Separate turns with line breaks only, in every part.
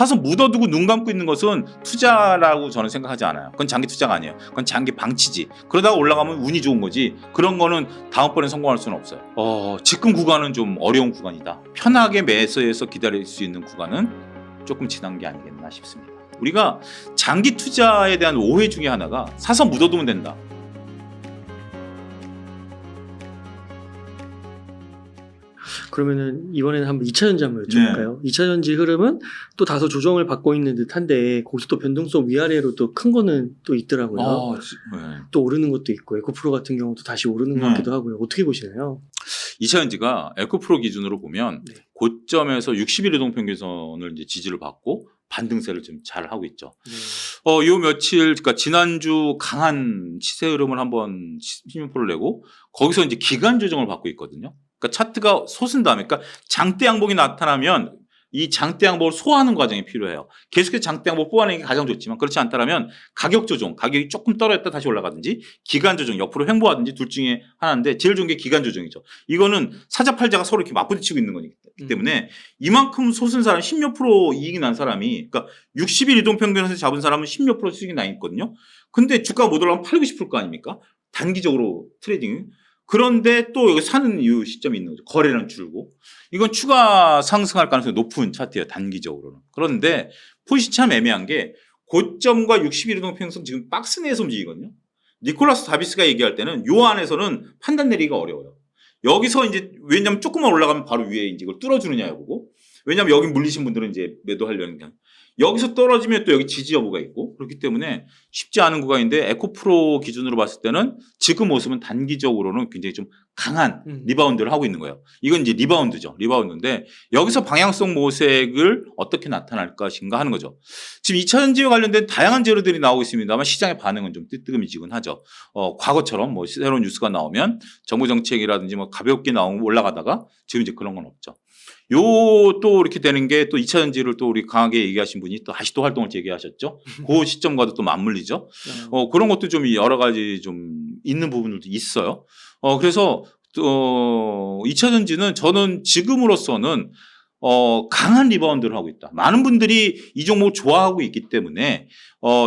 사서 묻어두고 눈 감고 있는 것은 투자라고 저는 생각하지 않아요. 그건 장기 투자가 아니에요. 그건 장기 방치지. 그러다가 올라가면 운이 좋은 거지. 그런 거는 다음번에 성공할 수는 없어요. 지금 구간은 좀 어려운 구간이다. 편하게 매수해서 기다릴 수 있는 구간은 조금 지난 게 아니겠나 싶습니다. 우리가 장기 투자에 대한 오해 중에 하나가 사서 묻어두면 된다.
그러면은 이번에는 한번 2차전지 한번 여쭤볼까요? 2차전지 흐름은 또 다소 조정을 받고 있는 듯한데 거기서 또 변동성 위아래로 또 큰 거는 또 있더라고요. 또 오르는 것도 있고 에코프로 같은 경우도 다시 오르는 것 같기도 하고요. 어떻게 보시나요?
2차전지가 에코프로 기준으로 보면 고점에서 60일 이동평균선을 이제 지지를 받고 반등세를 좀 잘 하고 있죠. 요 며칠, 그러니까 지난주 강한 시세 흐름을 한번 16%를 내고 거기서 이제 기간 조정을 받고 있거든요. 그러니까 차트가 솟은 다음에, 그러니까 장대 양봉이 나타나면 이 장대 양봉을 소화하는 과정이 필요해요. 계속해서 장대 양봉 뽑아내는 게 가장 좋지만 그렇지 않다면 가격 조정, 가격이 조금 떨어졌다 다시 올라가든지 기간 조정, 옆으로 횡보하든지 둘 중에 하나인데 제일 좋은 게 기간 조정이죠. 이거는 사자 팔자가 서로 이렇게 맞부딪히고 있는 거기 때문에 이만큼 솟은 사람 10몇 프로 이익이 난 사람이, 그러니까 60일 이동평균에서 잡은 사람은 10몇 프로 수익이 나 있거든요. 근데 주가가 못 올라가면 8, 90%일 거 아닙니까? 단기적으로 트레이딩. 그런데 또 여기 사는 이유 시점이 있는 거죠. 거래량 줄고. 이건 추가 상승할 가능성이 높은 차트예요. 단기적으로는. 그런데 포지션이 참 애매한 게 고점과 60일 이동평균선 지금 박스 내에서 움직이거든요. 니콜라스 다비스가 얘기할 때는 요 안에서는 판단 내리기가 어려워요. 여기서 이제 왜냐면 조금만 올라가면 바로 위에 이제 이걸 뚫어주느냐 보고, 왜냐면 여기 물리신 분들은 이제 매도하려는 게 여기서 떨어지면 또 여기 지지 여부가 있고 그렇기 때문에 쉽지 않은 구간인데 에코프로 기준으로 봤을 때는 지금 모습은 단기적으로는 굉장히 좀 강한 리바운드를 하고 있는 거예요. 이건 이제 리바운드죠. 리바운드인데 여기서 방향성 모색을 어떻게 나타날 것인가 하는 거죠. 지금 2차전지와 관련된 다양한 재료들이 나오고 있습니다만 시장의 반응은 좀 뜨뜨미지근하죠. 과거처럼 뭐 새로운 뉴스가 나오면 정부 정책이라든지 뭐 가볍게 나오고 올라가다가 지금 이제 그런 건 없죠. 요 또 이렇게 되는 게 또 2차전지를 또 우리 강하게 얘기하신 분이 또 다시 또 활동을 재개하셨죠. 그 시점과도 또 맞물리죠. 그런 것도 좀 여러 가지 좀 있는 부분들도 있어요. 그래서 2차전지는 저는 지금으로서는 강한 리바운드를 하고 있다. 많은 분들이 이 종목을 좋아하고 있기 때문에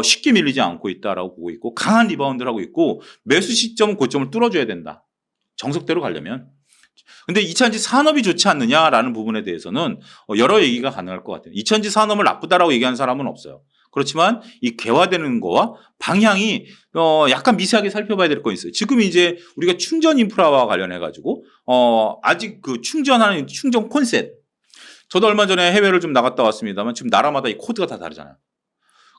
쉽게 밀리지 않고 있다라고 보고 있고 강한 리바운드를 하고 있고 매수 시점은 고점을 뚫어줘야 된다. 정석대로 가려면. 근데 2차전지 산업이 좋지 않느냐라는 부분에 대해서는 여러 얘기가 가능할 것 같아요. 2차전지 산업을 나쁘다라고 얘기하는 사람은 없어요. 그렇지만 이 개화되는 거와 방향이 약간 미세하게 살펴봐야 될 거 있어요. 지금 이제 우리가 충전 인프라와 관련해 가지고 아직 그 충전하는 충전 콘셉트, 저도 얼마 전에 해외를 좀 나갔다 왔습니다만 지금 나라마다 이 코드가 다 다르잖아요.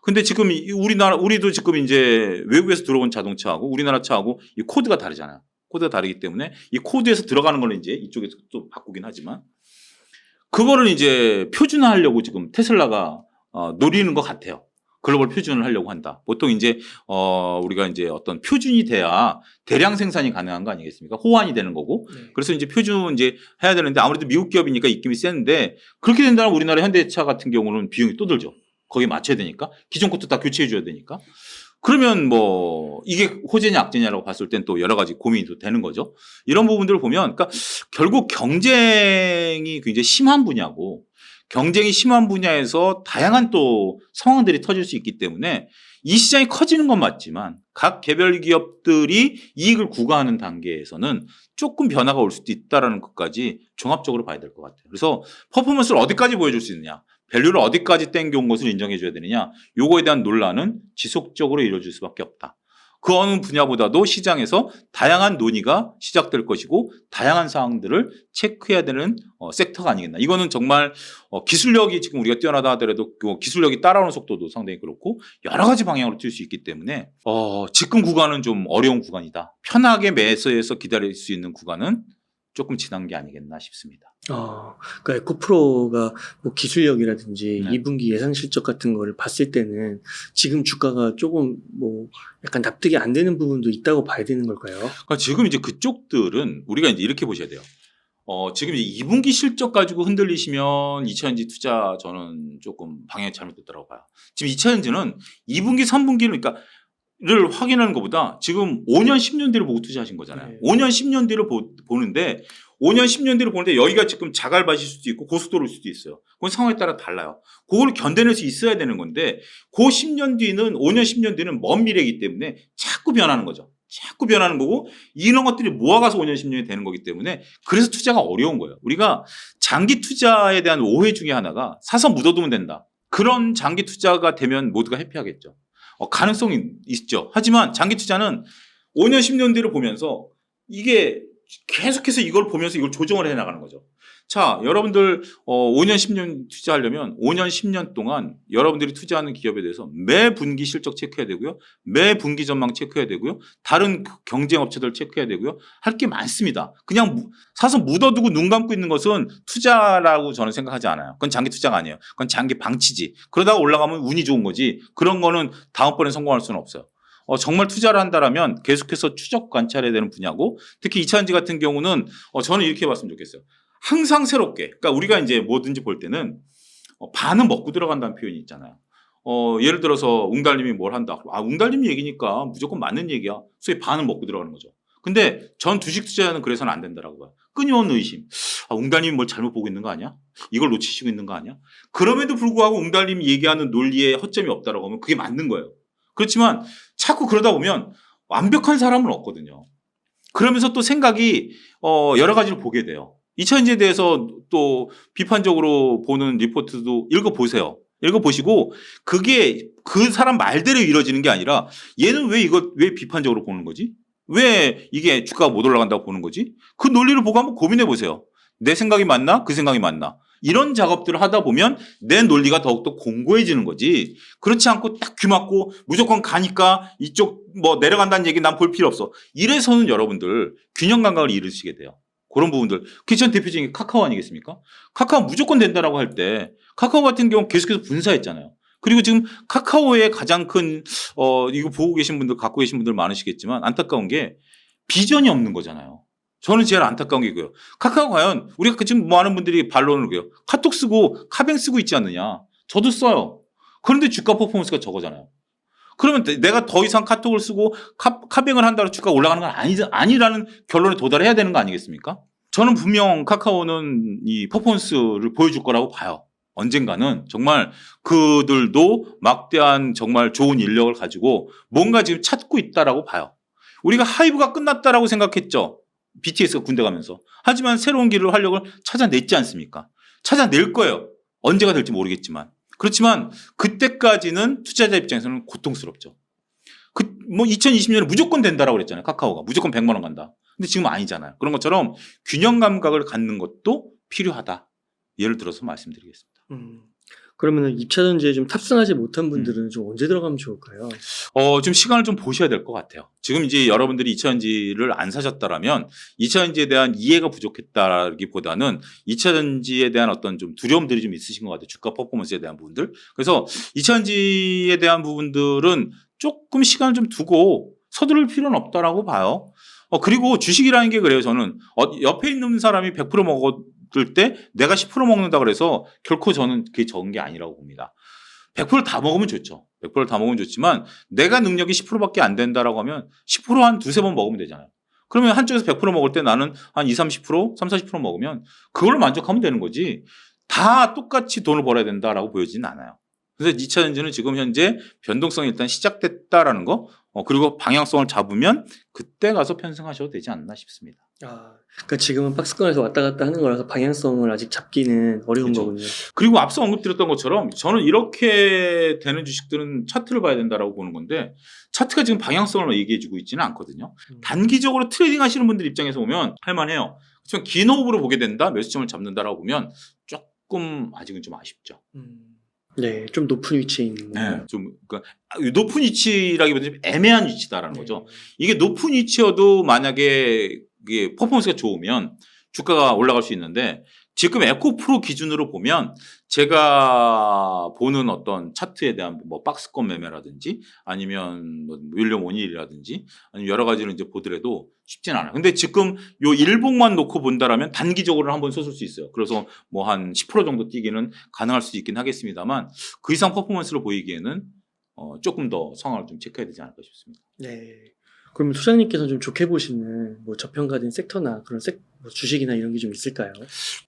근데 지금 우리도 지금 이제 외국에서 들어온 자동차하고 우리나라 차하고 이 코드가 다르잖아요. 코드가 다르기 때문에 이 코드에서 들어가는 거는 이제 이쪽에서 또 바꾸긴 하지만 그거를 이제 표준화하려고 지금 테슬라가 노리는 것 같아요. 글로벌 표준을 하려고 한다. 보통 이제 우리가 이제 어떤 표준이 돼야 대량 생산이 가능한 거 아니겠습니까? 호환이 되는 거고. 그래서 이제 표준 이제 해야 되는데 아무래도 미국 기업이니까 입김이 센데 그렇게 된다면 우리나라 현대차 같은 경우는 비용이 또 들죠. 거기에 맞춰야 되니까. 기존 것도 다 교체해 줘야 되니까. 그러면 뭐 이게 호재냐 악재냐라고 봤을 땐 또 여러 가지 고민이 또 되는 거죠. 이런 부분들을 보면 그러니까 결국 경쟁이 굉장히 심한 분야고 경쟁이 심한 분야에서 다양한 또 상황들이 터질 수 있기 때문에 이 시장이 커지는 건 맞지만 각 개별 기업들이 이익을 구가하는 단계에서는 조금 변화가 올 수도 있다는 것까지 종합적으로 봐야 될 것 같아요. 그래서 퍼포먼스를 어디까지 보여줄 수 있느냐, 밸류를 어디까지 땡겨온 것을 인정해 줘야 되느냐, 요거에 대한 논란은 지속적으로 이루어질 수밖에 없다. 그 어느 분야보다도 시장에서 다양한 논의가 시작될 것이고 다양한 사항들을 체크해야 되는 섹터가 아니겠나. 이거는 정말 기술력이 지금 우리가 뛰어나다 하더라도 그 기술력이 따라오는 속도도 상당히 그렇고 여러 가지 방향으로 튈 수 있기 때문에 지금 구간은 좀 어려운 구간이다. 편하게 매수해서 기다릴 수 있는 구간은 조금 지난 게 아니겠나 싶습니다.
그러니까 에코프로가 뭐 기술력이라든지 2분기 예상 실적 같은 거를 봤을 때는 지금 주가가 조금 뭐 약간 납득이 안 되는 부분도 있다고 봐야 되는 걸까요?
그러니까 지금 이제 그쪽들은 우리가 이제 이렇게 보셔야 돼요. 지금 이제 2분기 실적 가지고 흔들리시면 2차전지 투자 저는 조금 방향이 잘못됐다고 봐요. 지금 2차전지는 2분기, 3분기를 그러니까 를 확인하는 것보다 지금 5년, 10년 뒤를 보고 투자하신 거잖아요. 5년, 10년 뒤를 보는데 5년, 10년 뒤로 보는데 여기가 지금 자갈밭일 수도 있고 고속도로일 수도 있어요. 그건 상황에 따라 달라요. 그걸 견뎌낼 수 있어야 되는 건데 그 10년 뒤는 5년, 10년 뒤는 먼 미래이기 때문에 자꾸 변하는 거죠. 자꾸 변하는 거고 이런 것들이 모아가서 5년, 10년이 되는 거기 때문에 그래서 투자가 어려운 거예요. 우리가 장기 투자에 대한 오해 중에 하나가 사서 묻어두면 된다. 그런 장기 투자가 되면 모두가 해피하겠죠. 가능성이 있죠. 하지만 장기 투자는 5년, 10년 뒤를 보면서 이게 계속해서 이걸 보면서 이걸 조정을 해 나가는 거죠. 자, 여러분들 5년, 10년 투자하려면 5년, 10년 동안 여러분들이 투자하는 기업에 대해서 매 분기 실적 체크해야 되고요. 매 분기 전망 체크해야 되고요. 다른 경쟁 업체들 체크해야 되고요. 할 게 많습니다. 그냥 사서 묻어두고 눈 감고 있는 것은 투자라고 저는 생각하지 않아요. 그건 장기 투자가 아니에요. 그건 장기 방치지. 그러다가 올라가면 운이 좋은 거지. 그런 거는 다음번에 성공할 수는 없어요. 정말 투자를 한다라면 계속해서 추적 관찰해야 되는 분야고 특히 이차전지 같은 경우는 저는 이렇게 봤으면 좋겠어요. 항상 새롭게. 그러니까 우리가 이제 뭐든지 볼 때는 반은 먹고 들어간다는 표현이 있잖아요. 예를 들어서 웅달님이 뭘 한다. 웅달님 얘기니까 무조건 맞는 얘기야. 소위 반은 먹고 들어가는 거죠. 근데 전 주식 투자는 그래서는 안 된다라고 봐요. 끊임없는 의심. 웅달님이 뭘 잘못 보고 있는 거 아니야? 이걸 놓치시고 있는 거 아니야? 그럼에도 불구하고 웅달님이 얘기하는 논리에 허점이 없다라고 하면 그게 맞는 거예요. 그렇지만 자꾸 그러다 보면 완벽한 사람은 없거든요. 그러면서 또 생각이 여러 가지를 보게 돼요. 이차전지에 대해서 또 비판적으로 보는 리포트도 읽어보세요. 읽어보시고 그게 그 사람 말대로 이루어지는 게 아니라 얘는 왜 비판적으로 보는 거지? 왜 이게 주가가 못 올라간다고 보는 거지? 그 논리를 보고 한번 고민해 보세요. 내 생각이 맞나? 그 생각이 맞나? 이런 작업들을 하다 보면 내 논리가 더욱더 공고해지는 거지. 그렇지 않고 딱 귀 막고 무조건 가니까 이쪽 뭐 내려간다는 얘기 난 볼 필요 없어. 이래서는 여러분들 균형 감각을 잃으시게 돼요. 그런 부분들. 그게 전 대표적인 카카오 아니겠습니까? 카카오 무조건 된다라고 할 때 카카오 같은 경우 계속해서 분사했잖아요. 그리고 지금 카카오의 가장 큰 이거 보고 계신 분들 갖고 계신 분들 많으시겠지만 안타까운 게 비전이 없는 거잖아요. 저는 제일 안타까운 게 이거예요. 카카오 과연 우리가 지금 많은 분들이 반론을 해요. 카톡 쓰고 카뱅 쓰고 있지 않느냐. 저도 써요. 그런데 주가 퍼포먼스가 저거잖아요. 그러면 내가 더 이상 카톡을 쓰고 카뱅을 한다고 주가가 올라가는 건 아니라는 결론에 도달해야 되는 거 아니겠습니까? 저는 분명 카카오는 이 퍼포먼스를 보여줄 거라고 봐요. 언젠가는 정말 그들도 막대한 정말 좋은 인력을 가지고 뭔가 지금 찾고 있다라고 봐요. 우리가 하이브가 끝났다라고 생각했죠. BTS가 군대 가면서. 하지만 새로운 길을 활력을 찾아냈지 않습니까? 찾아낼 거예요. 언제가 될지 모르겠지만. 그렇지만 그때까지는 투자자 입장에서는 고통스럽죠. 뭐 2020년에 무조건 된다라고 그랬잖아요. 카카오가. 무조건 100만 원 간다. 근데 지금 아니잖아요. 그런 것처럼 균형 감각을 갖는 것도 필요하다. 예를 들어서 말씀드리겠습니다.
그러면 2차전지에 좀 탑승하지 못한 분들은 좀 언제 들어가면 좋을까요?
좀 시간을 좀 보셔야 될 것 같아요. 지금 이제 여러분들이 2차전지를 안 사셨다라면 2차전지에 대한 이해가 부족했다기보다는 2차전지에 대한 어떤 좀 두려움들이 좀 있으신 것 같아요. 주가 퍼포먼스에 대한 부분들. 그래서 2차전지에 대한 부분들은 조금 시간을 좀 두고 서두를 필요는 없다라고 봐요. 그리고 주식이라는 게 그래요. 저는 옆에 있는 사람이 100% 먹을 때 내가 10% 먹는다 그래서 결코 저는 그게 적은 게 아니라고 봅니다. 100% 다 먹으면 좋죠. 100% 다 먹으면 좋지만 내가 능력이 10%밖에 안 된다라고 하면 10% 한 두세 번 먹으면 되잖아요. 그러면 한쪽에서 100% 먹을 때 나는 한 20, 30%, 30, 40% 먹으면 그걸로 만족하면 되는 거지. 다 똑같이 돈을 벌어야 된다라고 보여지는 않아요. 그래서 2차전지는 지금 현재 변동성이 일단 시작됐다라는 거, 그리고 방향성을 잡으면 그때 가서 편승하셔도 되지 않나 싶습니다.
그러니까 지금은 박스권에서 왔다 갔다 하는 거라서 방향성을 아직 잡기는 어려운
그렇죠.
거군요.
그리고 앞서 언급드렸던 것처럼 저는 이렇게 되는 주식들은 차트를 봐야 된다라고 보는 건데 차트가 지금 방향성을 얘기해주고 있지는 않거든요. 단기적으로 트레이딩 하시는 분들 입장에서 보면 할만해요. 그렇지만 긴 호흡으로 보게 된다, 매수점을 잡는다라고 보면 조금 아직은 좀 아쉽죠.
네, 좀 높은 위치에 있는 거예요.
네, 좀 그러니까 높은 위치라기보다는 좀 애매한 위치다라는 거죠. 이게 높은 위치여도 만약에 이게 퍼포먼스가 좋으면 주가가 올라갈 수 있는데 지금 에코프로 기준으로 보면 제가 보는 어떤 차트에 대한 뭐 박스권 매매라든지 아니면 뭐 윌리엄 오닐이라든지 아니면 여러 가지를 이제 보더라도 쉽진 않아요. 근데 지금 요 일봉만 놓고 본다라면 단기적으로 한번 솟을 수 있어요. 그래서 뭐 한 10% 정도 뛰기는 가능할 수 있긴 하겠습니다만 그 이상 퍼포먼스로 보이기에는 조금 더 상황을 좀 체크해야 되지 않을까 싶습니다.
네. 그러면 소장님께서는 좀 좋게 보시는 뭐 저평가된 섹터나 그런 뭐 주식이나 이런 게 좀 있을까요?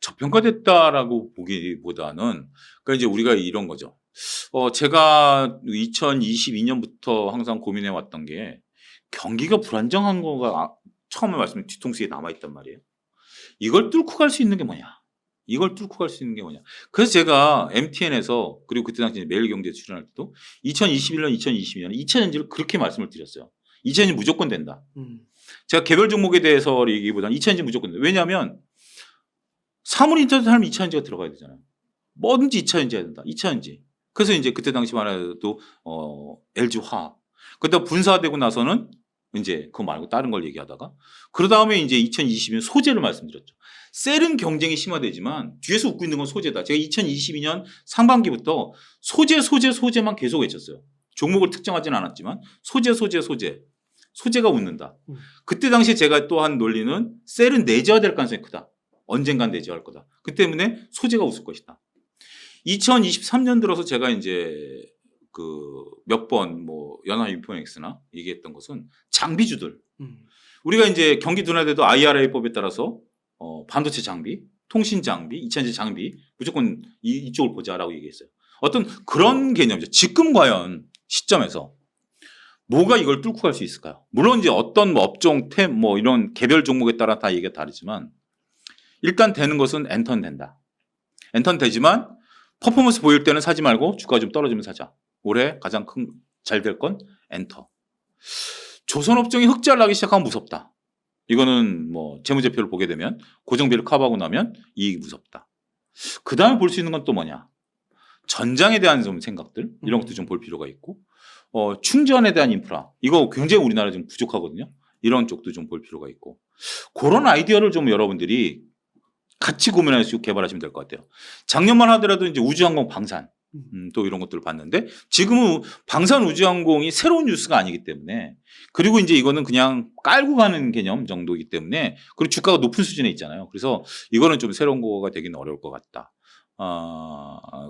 저평가됐다라고 보기보다는 그러니까 이제 우리가 이런 거죠. 제가 2022년부터 항상 고민해 왔던 게 경기가 불안정한 거가 처음에 말씀드린 뒤통수에 남아 있단 말이에요. 이걸 뚫고 갈 수 있는 게 뭐냐? 이걸 뚫고 갈 수 있는 게 뭐냐? 그래서 제가 MTN에서 그리고 그때 당시 매일경제에 출연할 때도 2021년, 2022년 2차전지를 그렇게 말씀을 드렸어요. 2차전지 무조건 된다. 제가 개별 종목에 대해서 얘기보다는 2차전지 무조건 된다. 왜냐하면 사물 인터넷 하면 2차전지가 들어가야 되잖아요. 뭐든지 2차전지 해야 된다. 2차전지. 그래서 이제 그때 당시만 해도 LG화학. 그때 분사되고 나서는 이제 그거 말고 다른 걸 얘기하다가 그 다음에 이제 2022년 소재를 말씀드렸죠. 셀은 경쟁이 심화되지만 뒤에서 웃고 있는 건 소재다. 제가 2022년 상반기부터 소재만 계속 외쳤어요. 종목을 특정하지는 않았지만 소재가 웃는다. 그때 당시에 제가 또 한 논리는 셀은 내재화될 가능성이 크다. 언젠간 내재화할 거다. 그 때문에 소재가 웃을 것이다. 2023년 들어서 제가 이제 몇 번 뭐 연합인포넥스나 얘기했던 것은 장비주들. 우리가 이제 경기 둔화돼도 IRA법에 따라서 반도체 장비, 통신 장비, 2차전지 장비 무조건 이쪽을 보자라고 얘기했어요. 어떤 그런 개념이죠. 지금 과연 시점에서 뭐가 이걸 뚫고 갈 수 있을까요? 물론 이제 어떤 뭐 업종, 뭐 이런 개별 종목에 따라 다 얘기가 다르지만 일단 되는 것은 엔터는 된다. 엔터는 되지만 퍼포먼스 보일 때는 사지 말고 주가가 좀 떨어지면 사자. 올해 가장 잘 될 건 엔터. 조선업종이 흑자를 나기 시작하면 무섭다. 이거는 뭐 재무제표를 보게 되면 고정비를 커버하고 나면 이익이 무섭다. 그 다음에 볼 수 있는 건 또 뭐냐. 전장에 대한 좀 생각들 이런 것도 좀 볼 필요가 있고 충전에 대한 인프라 이거 굉장히 우리나라 지금 부족하거든요. 이런 쪽도 좀 볼 필요가 있고 그런 아이디어를 좀 여러분들이 같이 고민하시고 개발하시면 될 것 같아요. 작년만 하더라도 이제 우주항공 방산 또 이런 것들을 봤는데 지금은 방산 우주항공이 새로운 뉴스가 아니기 때문에 그리고 이제 이거는 그냥 깔고 가는 개념 정도이기 때문에 그리고 주가가 높은 수준에 있잖아요. 그래서 이거는 좀 새로운 거가 되기는 어려울 것 같다.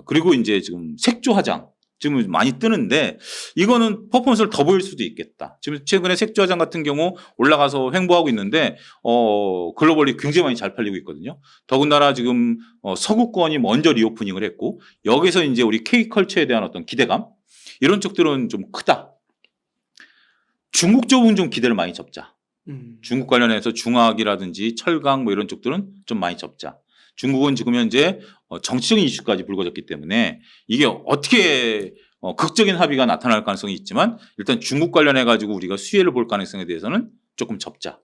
그리고 이제 지금 색조 화장 지금 많이 뜨는데 이거는 퍼포먼스를 더 보일 수도 있겠다. 지금 최근에 색조 화장 같은 경우 올라가서 횡보하고 있는데 글로벌리 굉장히 많이 잘 팔리고 있거든요. 더군다나 지금 서구권이 먼저 리오프닝을 했고 여기서 이제 우리 K컬처에 대한 어떤 기대감 이런 쪽들은 좀 크다. 중국 쪽은 좀 기대를 많이 접자. 중국 관련해서 중화학이라든지 철강 뭐 이런 쪽들은 좀 많이 접자. 중국은 지금 현재 정치적인 이슈까지 불거졌기 때문에 이게 어떻게 극적인 합의가 나타날 가능성이 있지만 일단 중국 관련해 가지고 우리가 수혜를 볼 가능성에 대해서는 조금 접자.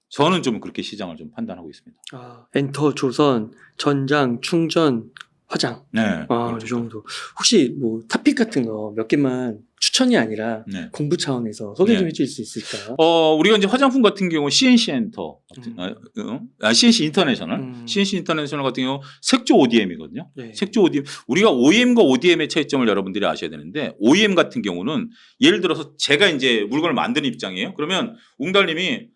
저는 좀 그렇게 시장을 좀 판단하고 있습니다.
엔터, 조선, 전장, 충전, 화장.
네.
이 정도. 혹시 뭐 탑픽 같은 거 몇 개만 추천이 아니라
네.
공부 차원에서 소개 좀
네.
해줄 수 있을까요?
우리가 이제 화장품 같은 경우 CNC 엔터, CNC 인터내셔널, CNC 인터내셔널 같은 경우 색조 ODM이거든요.
네.
색조 ODM. 우리가 OEM과 ODM의 차이점을 여러분들이 아셔야 되는데 OEM 같은 경우는 예를 들어서 제가 이제 물건을 만드는 입장이에요. 그러면 웅달님이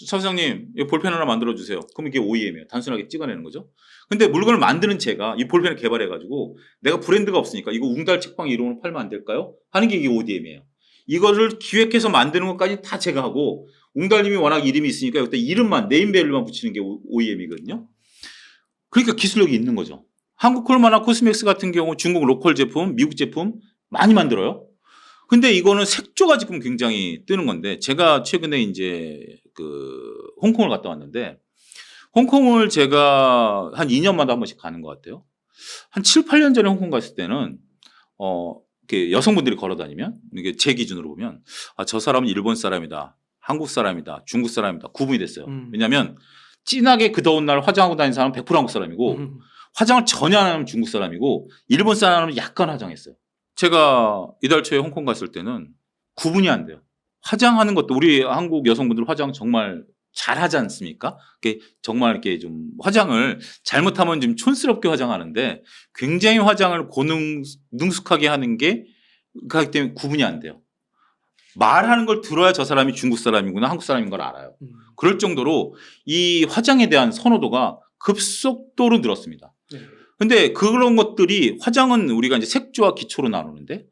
사장님 이 볼펜 하나 만들어 주세요. 그럼 이게 OEM이에요. 단순하게 찍어내는 거죠. 근데 물건을 만드는 제가 이 볼펜을 개발해가지고 내가 브랜드가 없으니까 이거 웅달 책방 이름으로 팔면 안 될까요? 하는 게 이게 ODM이에요. 이거를 기획해서 만드는 것까지 다 제가 하고 웅달님이 워낙 이름이 있으니까 여기다 이름만 네임밸류만 붙이는 게 OEM이거든요. 그러니까 기술력이 있는 거죠. 한국 콜마나 코스맥스 같은 경우 중국 로컬 제품, 미국 제품 많이 만들어요. 근데 이거는 색조가 지금 굉장히 뜨는 건데 제가 최근에 이제 홍콩을 갔다 왔는데 홍콩을 제가 한 2년마다 한 번씩 가는 것 같아요. 한 7, 8년 전에 홍콩 갔을 때는 이렇게 여성분들이 걸어 다니면 이게 제 기준으로 보면 저 사람은 일본 사람이다, 한국 사람이다, 중국 사람이다 구분이 됐어요. 왜냐하면 진하게 그 더운 날 화장하고 다니는 사람은 100% 한국 사람이고 화장을 전혀 안 하면 중국 사람이고 일본 사람은 약간 화장했어요. 제가 이달 초에 홍콩 갔을 때는 구분이 안 돼요. 화장하는 것도 우리 한국 여성분들 화장 정말 잘하지 않습니까? 정말 이렇게 좀 화장을 잘못하면 좀 촌스럽게 화장하는데 굉장히 화장을 능숙하게 하는 게 그렇기 때문에 구분이 안 돼요. 말하는 걸 들어야 저 사람이 중국 사람이구나 한국 사람인 걸 알아요. 그럴 정도로 이 화장에 대한 선호도가 급속도로 늘었습니다. 근데 그런 것들이 화장은 우리가 이제 색조와 기초로 나누는데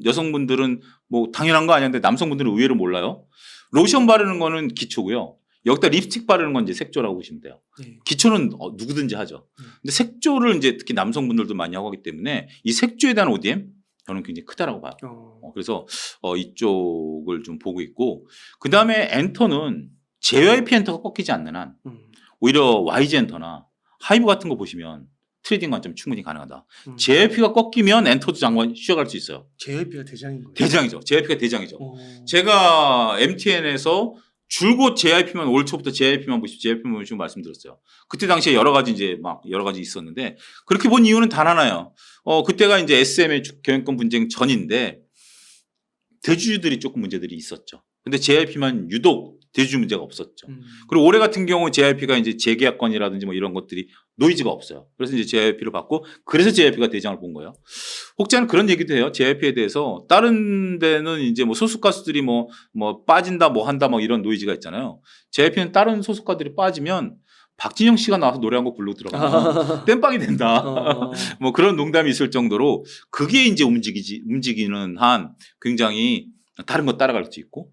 여성분들은 뭐 당연한 거 아닌데 남성분들은 의외로 몰라요. 로션 바르는 거는 기초고요. 여기다 립스틱 바르는 건 이제 색조라고 보시면 돼요.
네.
기초는 누구든지 하죠. 근데 색조를 이제 특히 남성분들도 많이 하고 하기 때문에 이 색조에 대한 ODM 저는 굉장히 크다라고 봐요. 그래서 이쪽을 좀 보고 있고 그 다음에 엔터는 JYP 엔터가 꺾이지 않는 한 오히려 YG 엔터나 하이브 같은 거 보시면 트레이딩 관점 충분히 가능하다. JYP가 꺾이면 엔터도 장관 쉬어갈 수 있어요.
JYP가 대장인 거예요?
대장이죠. JYP가 대장이죠. 제가 MTN에서 줄곧 JYP만 올 초부터 JYP만 보시고 말씀드렸어요. 그때 당시에 여러 가지 이제 막 여러 가지 있었는데 그렇게 본 이유는 단 하나예요. 그때가 이제 SM의 경영권 분쟁 전인데 대주주들이 조금 문제들이 있었죠. 근데 JYP만 유독 대주주 문제가 없었죠. 그리고 올해 같은 경우 JYP가 이제 재계약권이라든지 뭐 이런 것들이 노이즈가 없어요. 그래서 이제 JYP를 받고 그래서 JYP가 대장을 본 거예요. 혹자는 그런 얘기도 해요. JYP에 대해서 다른 데는 이제 뭐 소속 가수들이 뭐 빠진다 뭐 한다 막 이런 노이즈가 있잖아요. JYP는 다른 소속가들이 빠지면 박진영 씨가 나와서 노래 한 곡 부르고 들어가면 땜빵이 된다. 뭐 그런 농담이 있을 정도로 그게 이제 움직이는 한 굉장히 다른 거 따라갈 수 있고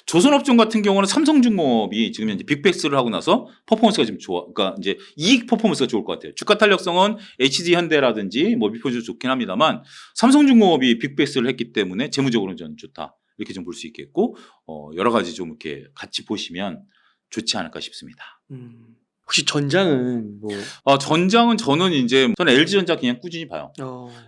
조선업종 같은 경우는 삼성중공업이 지금 현재 빅백스를 하고 나서 퍼포먼스가 지금 좋아. 그러니까 이제 이익 퍼포먼스가 좋을 것 같아요. 주가 탄력성은 HD 현대라든지 뭐 미포즈 좋긴 합니다만 삼성중공업이 빅백스를 했기 때문에 재무적으로는 저는 좋다. 이렇게 좀 볼 수 있겠고 여러 가지 좀 이렇게 같이 보시면 좋지 않을까 싶습니다.
혹시 전장은 뭐?
전장은 저는 LG전자 그냥 꾸준히 봐요.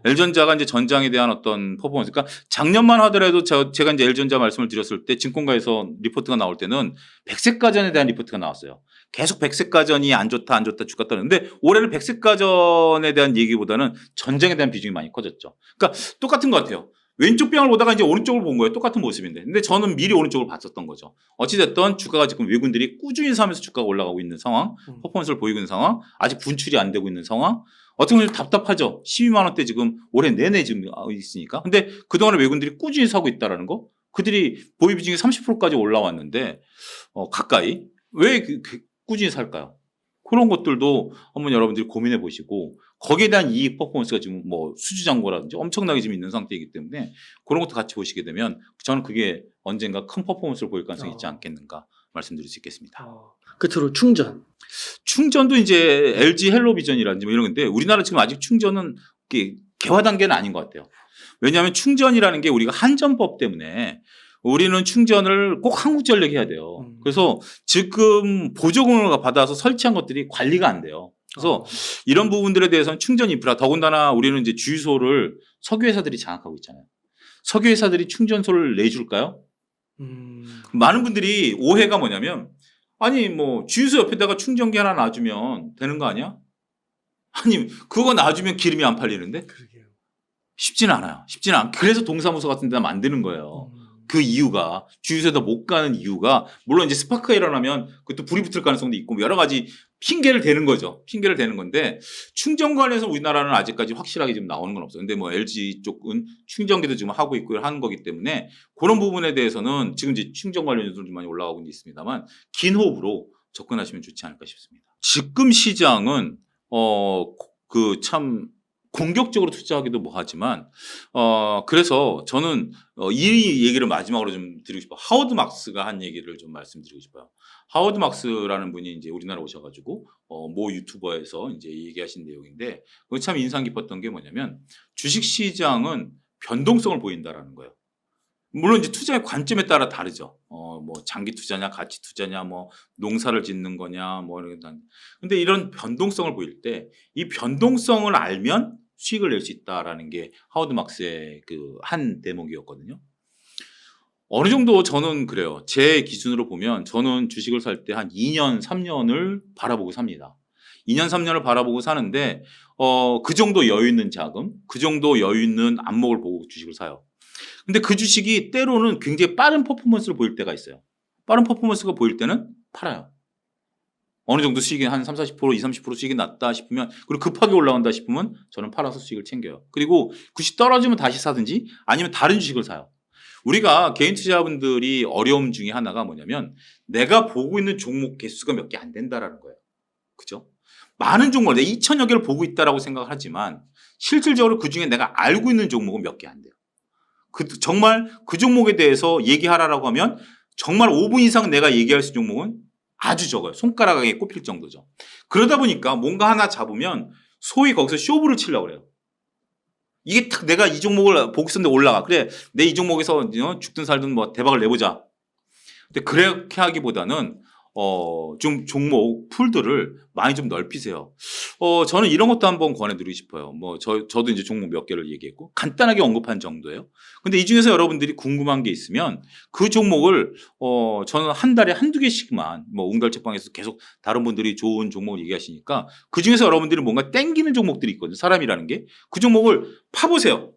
LG전자가 이제 전장에 대한 어떤 퍼포먼스. 그러니까 작년만 하더라도 제가 이제 LG전자 말씀을 드렸을 때 증권가에서 리포트가 나올 때는 백색가전에 대한 리포트가 나왔어요. 계속 백색가전이 안 좋다 주가 떨어졌는데 올해는 백색가전에 대한 얘기보다는 전장에 대한 비중이 많이 커졌죠. 그러니까 똑같은 것 같아요. 왼쪽 병을 보다가 이제 오른쪽을 본 거예요. 똑같은 모습인데. 근데 저는 미리 오른쪽을 봤었던 거죠. 어찌됐든 주가가 지금 외국인들이 꾸준히 사면서 주가가 올라가고 있는 상황, 퍼포먼스를 보이고 있는 상황, 아직 분출이 안 되고 있는 상황. 어떻게 보면 답답하죠. 12만 원대 지금 올해 내내 지금 있으니까. 근데 그동안에 외국인들이 꾸준히 사고 있다라는 거. 그들이 보유 비중이 30%까지 올라왔는데 가까이 왜 꾸준히 살까요? 그런 것들도 한번 여러분들이 고민해 보시고 거기에 대한 이익 퍼포먼스가 지금 뭐 수주잔고라든지 엄청나게 지금 있는 상태이기 때문에 그런 것도 같이 보시게 되면 저는 그게 언젠가 큰 퍼포먼스를 보일 가능성이 있지 않겠는가 말씀드릴 수 있겠습니다.
끝으로 충전도
이제 LG 헬로비전이라든지 뭐 이런 건데 우리나라 지금 아직 충전은 개화 단계는 아닌 것 같아요. 왜냐하면 충전이라는 게 우리가 한전법 때문에 우리는 충전을 꼭 한국전력이 해야 돼요. 그래서 지금 보조금을 받아서 설치한 것들이 관리가 안 돼요. 그래서 이런 부분들에 대해서는 충전 인프라 더군다나 우리는 이제 주유소를 석유회사들이 장악하고 있잖아요. 석유회사들이 충전소를 내줄까요? 많은 분들이 오해가 뭐냐면 아니 뭐 주유소 옆에다가 충전기 하나 놔주면 되는 거 아니야? 아니 그거 놔주면 기름이 안 팔리는데?
그러게요.
쉽지는 않아요. 그래서 동사무소 같은 데다 만드는 거예요. 그 이유가 주유소에다 못 가는 이유가 물론 이제 스파크가 일어나면 그것도 불이 붙을 가능성도 있고 여러 가지 핑계를 대는 거죠. 핑계를 대는 건데 충전 관련해서 우리나라는 아직까지 확실하게 지금 나오는 건 없어요. 근데 뭐 LG 쪽은 충전기도 지금 하고 있고 하는 거기 때문에 그런 부분에 대해서는 지금 이제 충전 관련 뉴스도 많이 올라가고 있습니다만 긴 호흡으로 접근하시면 좋지 않을까 싶습니다. 지금 시장은 참 공격적으로 투자하기도 뭐하지만 그래서 저는 이 얘기를 마지막으로 좀 드리고 싶어요. 하워드 막스가 한 얘기를 좀 말씀드리고 싶어요. 하워드 막스라는 분이 이제 우리나라 오셔가지고 모 유튜버에서 이제 얘기하신 내용인데 그거 참 인상 깊었던 게 뭐냐면 주식 시장은 변동성을 보인다라는 거예요. 물론 이제 투자의 관점에 따라 다르죠. 뭐 장기 투자냐, 가치 투자냐, 뭐 농사를 짓는 거냐, 뭐 이런. 근데 이런 변동성을 보일 때 이 변동성을 알면 수익을 낼 수 있다라는 게 하워드 막스의 그 한 대목이었거든요. 어느 정도 저는 그래요. 제 기준으로 보면 저는 주식을 살 때 한 2년, 3년을 바라보고 삽니다. 2년, 3년을 바라보고 사는데 그 정도 여유 있는 자금, 그 정도 여유 있는 안목을 보고 주식을 사요. 근데 그 주식이 때로는 굉장히 빠른 퍼포먼스를 보일 때가 있어요. 빠른 퍼포먼스가 보일 때는 팔아요. 어느 정도 수익이 한 30, 40%, 20, 30% 수익이 났다 싶으면 그리고 급하게 올라온다 싶으면 저는 팔아서 수익을 챙겨요. 그리고 굿이 떨어지면 다시 사든지 아니면 다른 주식을 사요. 우리가 개인 투자자분들이 어려움 중에 하나가 뭐냐면 내가 보고 있는 종목 개수가 몇 개 안 된다라는 거예요. 그죠? 많은 종목을 내가 2,000여 개를 보고 있다라고 생각을 하지만 실질적으로 그중에 내가 알고 있는 종목은 몇 개 안 돼요. 정말 그 종목에 대해서 얘기하라라고 하면 정말 5분 이상 내가 얘기할 수 있는 종목은 아주 적어요. 손가락에 꼽힐 정도죠. 그러다 보니까 뭔가 하나 잡으면 소위 거기서 쇼부를 치려고 그래요. 이게 딱 내가 이 종목을 보고 있었는데 올라가. 그래, 내 이 종목에서 죽든 살든 뭐 대박을 내보자. 근데 그렇게 하기보다는 좀 종목 풀들을 많이 좀 넓히세요. 저는 이런 것도 한번 권해드리고 싶어요. 뭐 저도 이제 종목 몇 개를 얘기했고 간단하게 언급한 정도예요. 근데 이 중에서 여러분들이 궁금한 게 있으면 그 종목을 저는 한 달에 한두 개씩만 뭐 운갈책방에서 계속 다른 분들이 좋은 종목을 얘기하시니까 그 중에서 여러분들이 뭔가 땡기는 종목들이 있거든요. 사람이라는 게. 그 종목을 파보세요.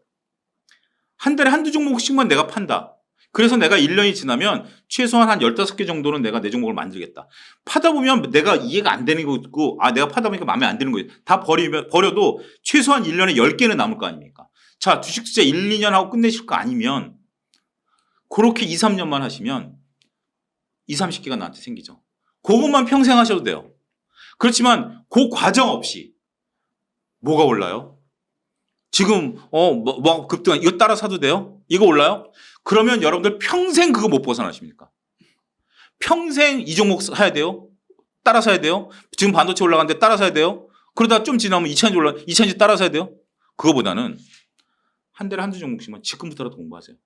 한 달에 한두 종목씩만 내가 판다. 그래서 내가 1년이 지나면 최소한 한 15개 정도는 내가 내 종목을 만들겠다. 파다 보면 내가 이해가 안 되는 거 있고, 내가 파다 보니까 마음에 안 드는 거 다 버려도 최소한 1년에 10개는 남을 거 아닙니까? 자, 주식 투자 1, 2년 하고 끝내실 거 아니면 그렇게 2, 3년만 하시면 2, 30개가 나한테 생기죠. 그것만 평생 하셔도 돼요. 그렇지만 그 과정 없이 뭐가 올라요? 지금 뭐 급등한 이거 따라 사도 돼요? 이거 올라요? 그러면 여러분들 평생 그거 못 벗어나십니까? 평생 이 종목 사야 돼요? 따라 사야 돼요? 지금 반도체 올라가는데 따라 사야 돼요? 그러다 좀 지나면 2차전지 따라 사야 돼요? 그거보다는 한 달에 한두 종목씩만 지금부터라도 공부하세요.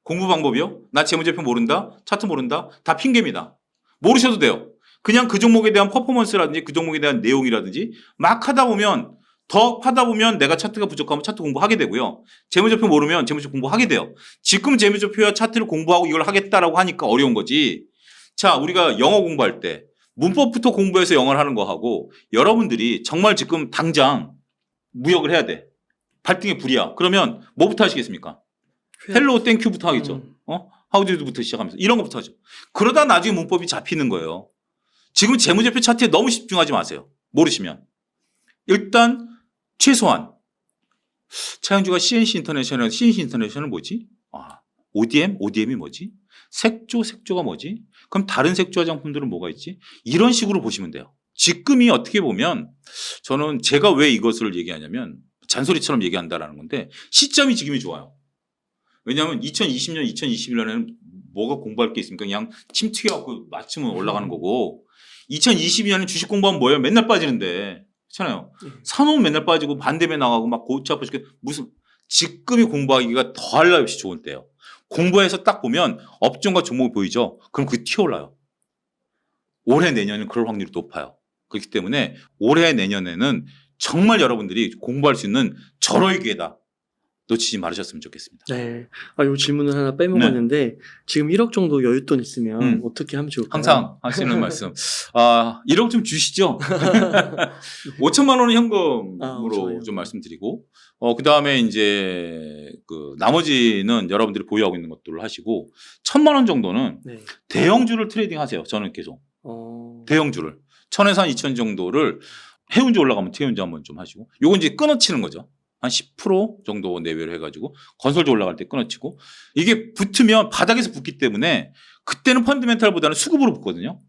공부 방법이요? 나 재무제표 모른다? 차트 모른다? 다 핑계입니다. 모르셔도 돼요. 그냥 그 종목에 대한 퍼포먼스라든지 그 종목에 대한 내용이라든지 막 하다 보면 더 하다 보면 내가 차트가 부족하면 차트 공부하게 되고요. 재무제표 모르면 재무제표 공부하게 돼요. 지금 재무제표와 차트를 공부하고 이걸 하겠다라고 하니까 어려운 거지. 자, 우리가 영어 공부할 때 문법부터 공부해서 영어를 하는 거하고 여러분들이 정말 지금 당장 무역을 해야 돼. 발등에 불이야. 그러면 뭐부터 하시겠습니까? 헬로우 땡큐부터 하겠죠. 하우디드부터 시작하면서 이런 것부터 하죠. 그러다 나중에 문법이 잡히는 거예요. 지금 재무제표 차트에 너무 집중하지 마세요. 모르시면. 일단 최소한 차영주가 CNC 인터내셔널 뭐지? ODM이 뭐지? 색조가 뭐지? 그럼 다른 색조 화장품들은 뭐가 있지? 이런 식으로 보시면 돼요. 지금이 어떻게 보면 저는 제가 왜 이것을 얘기하냐면 잔소리처럼 얘기한다라는 건데 시점이 지금이 좋아요. 왜냐하면 2020년, 2021년에는 뭐가 공부할 게 있습니까? 그냥 침 튀겨갖고 맞추면 올라가는 거고 2022년에 주식 공부하면 뭐예요? 맨날 빠지는데 그렇잖아요. 산업은 맨날 빠지고 반대매 나가고 막 고치 아프시고 무슨 지금이 공부하기가 더할 나위 없이 좋은 때예요. 공부해서 딱 보면 업종과 종목이 보이죠. 그럼 그게 튀어올라요. 올해 내년에는 그럴 확률이 높아요. 그렇기 때문에 올해 내년에는 정말 여러분들이 공부할 수 있는 절호의 기회다. 놓치지 말으셨으면 좋겠습니다.
네. 이 질문을 하나 빼먹었는데 지금 1억 정도 여윳돈 있으면 어떻게 하면 좋을까요?
항상 하시는 말씀. 1억 좀 주시죠. 5천만 원은 현금으로 좀 말씀드리고 그 다음에 이제 그 나머지는 여러분들이 보유하고 있는 것들을 하시고 1,000만 원 정도는 대형주를 트레이딩 하세요. 저는 계속 대형주를 1,000에서 한 2,000 정도를 해운주 올라가면 해운주 한번 좀 하시고 요건 이제 끊어치는 거죠. 한 10% 정도 내외로 해가지고 건설주 올라갈 때 끊어치고 이게 붙으면 바닥에서 붙기 때문에 그때는 펀드멘탈보다는 수급으로 붙거든요.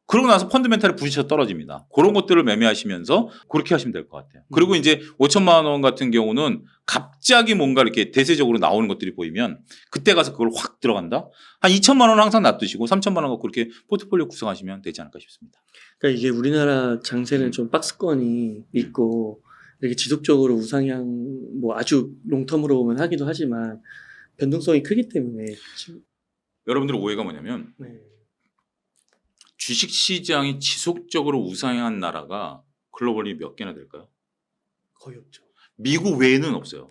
그러고 나서 펀드멘탈이 부딪혀 떨어집니다. 그런 것들을 매매하시면서 그렇게 하시면 될 것 같아요. 그리고 이제 5천만 원 같은 경우는 갑자기 뭔가 이렇게 대세적으로 나오는 것들이 보이면 그때 가서 그걸 확 들어간다. 한 2천만 원은 항상 놔두시고 3천만 원 갖고 그렇게 포트폴리오 구성하시면 되지 않을까 싶습니다.
그러니까 이게 우리나라 장세는 좀 박스권이 있고 이렇게 지속적으로 우상향 뭐 아주 롱텀으로 보면 하기도 하지만 변동성이 크기 때문에
여러분들 오해가 뭐냐면 주식시장이 지속적으로 우상향한 나라가 글로벌리 몇 개나 될까요?
거의 없죠.
미국 외에는 없어요.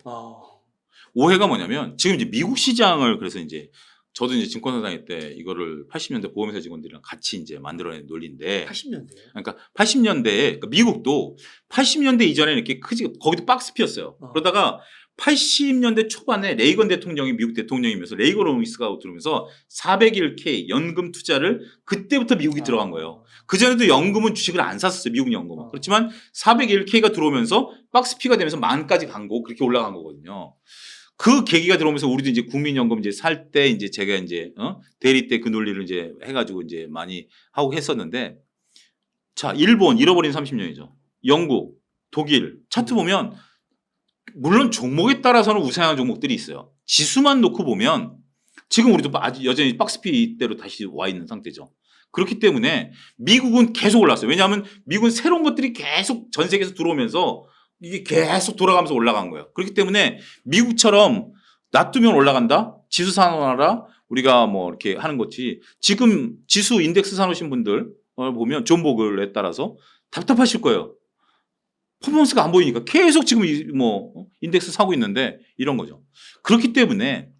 오해가 뭐냐면 지금 이제 미국 시장을 그래서 이제 저도 이제 증권사 다닐 때 이거를 80년대 보험회사 직원들이랑 같이 이제 만들어낸 논리인데
80년대요?
그러니까 80년대에 그러니까 미국도 80년대 이전에 이렇게 거기도 박스 피었어요. 그러다가 80년대 초반에 레이건 대통령이 미국 대통령이면서 레이거노믹스가 들어오면서 401k 연금 투자를 그때부터 미국이 들어간 거예요. 그전에도 연금은 주식을 안 샀었어요. 미국 연금은. 그렇지만 401k가 들어오면서 박스 피가 되면서 만까지 간 거고 그렇게 올라간 거거든요. 그 계기가 들어오면서 우리도 이제 국민연금 이제 살 때 이제 제가 이제 대리 때 그 논리를 이제 해가지고 이제 많이 하고 했었는데 자 일본 잃어버린 30년이죠. 영국, 독일 차트 보면 물론 종목에 따라서는 우세한 종목들이 있어요. 지수만 놓고 보면 지금 우리도 아직 여전히 박스피대로 다시 와 있는 상태죠. 그렇기 때문에 미국은 계속 올랐어요. 왜냐하면 미국은 새로운 것들이 계속 전 세계에서 들어오면서 이게 계속 돌아가면서 올라간 거예요. 그렇기 때문에 미국처럼 놔두면 올라간다? 지수 사놓아라? 우리가 뭐 이렇게 하는 거지. 지금 지수 인덱스 사놓으신 분들 보면 존버글에 따라서 답답하실 거예요. 퍼포먼스가 안 보이니까 계속 지금 뭐 인덱스 사고 있는데 이런 거죠. 그렇기 때문에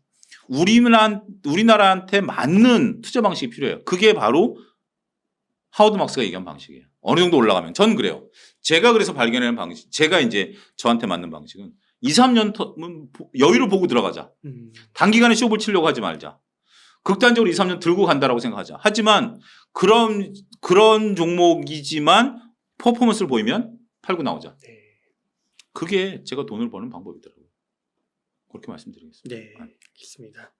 우리나라한테 맞는 투자 방식이 필요해요. 그게 바로 하워드 막스가 얘기한 방식이에요. 어느 정도 올라가면. 전 그래요. 제가 그래서 발견하는 방식, 제가 이제 저한테 맞는 방식은 2, 3년 여유를 보고 들어가자. 단기간에 쇼를 치려고 하지 말자. 극단적으로 2, 3년 들고 간다라고 생각하자. 하지만 그런 종목이지만 퍼포먼스를 보이면 팔고 나오자.
네.
그게 제가 돈을 버는 방법이더라고요. 그렇게 말씀드리겠습니다.
네, 알겠습니다.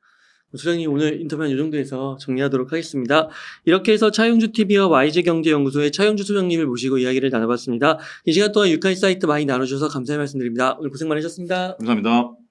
소장님 오늘 인터뷰는 이 정도에서 정리하도록 하겠습니다. 이렇게 해서 차용주 TV와 YG경제연구소의 차용주 소장님을 모시고 이야기를 나눠봤습니다. 이 시간 동안 유카이 사이트 많이 나눠주셔서 감사의 말씀드립니다. 오늘 고생 많으셨습니다.
감사합니다.